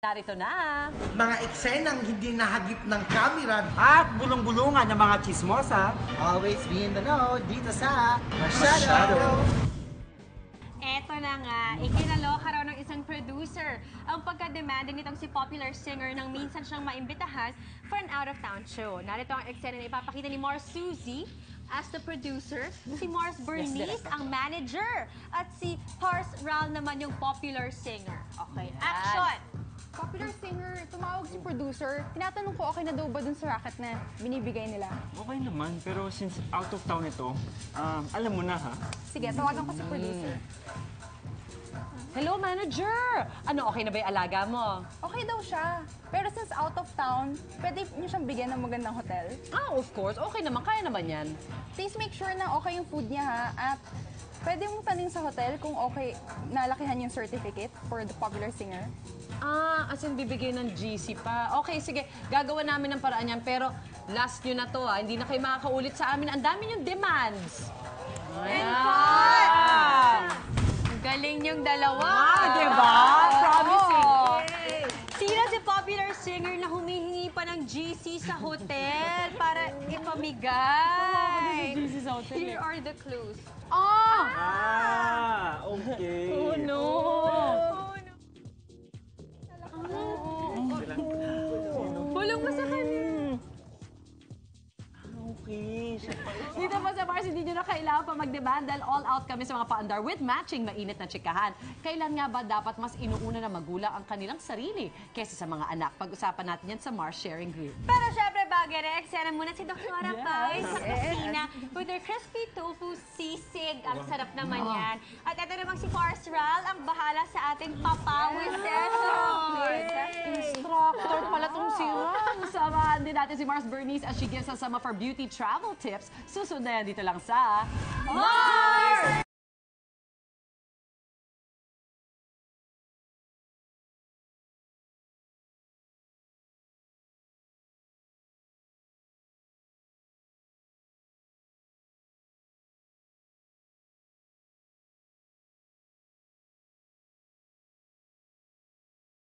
Narito na. Mga eksenang hindi nahagip ng kamera. At bulong-bulungan ng mga chismosa. Always be in the know dito sa Masyado. Eto na nga, ikinaloka raw ng isang producer ang pagka-demanding nitong si popular singer nang minsan siyang maimbitahan for an out-of-town show. Narito ang eksena na ipapakita ni Mars Suzy as the producer, si Mars Bernice ang manager, at si Pars Ral naman yung popular singer. Okay, action! Popular singer, tumawag si producer. Tinatanong ko okay na daw ba dun sa racket na binibigay nila? Okay naman, pero since out of town ito, alam mo na ha. Sige, tawagan ko si producer. Hello, manager! Ano, okay na ba yung alaga mo? Okay daw siya. Pero since out of town, pwede niyo siyang bigyan ng magandang hotel. Ah, of course. Okay naman. Kaya naman yan. Please make sure na okay yung food niya ha. At pwede mong tanong sa hotel kung okay, nalakihan yung certificate for the popular singer. Ah, as in bibigay ng GC pa. Okay, sige. Gagawa namin ng paraan yan. Pero last nyo na to ha. Hindi na kayo makakaulit sa amin. Ang dami yung demands. And galing yung dalawa. Diba? Promising. Sino si popular singer na humihingi pa ng GC sa hotel para ipamigay? GC sa hotel. Here are the clues. Okay. Oh, no. Bulong mo sa kanya. Okay. Dito po sa Mars, hindi nyo na kailangan pa mag-demand dahil all out kami sa mga paandar with matching mainit na tsikahan. Kailan nga ba dapat mas inuuna na magulang ang kanilang sarili kaysa sa mga anak? Pag-usapan natin yan sa Mars Sharing Group. Pero syempre, bagay na eksena muna si Dr. Paz sa kusina with their crispy tofu sisig. Ang sarap naman yan. At ito namang si Pars Ral, ang bahala sa ating papawis session. Instructor pala tong si Ram. Samahan din natin si Mars Bernice as she gives us some of her beauty travel tips. Susunod na yan dito lang sa Mars!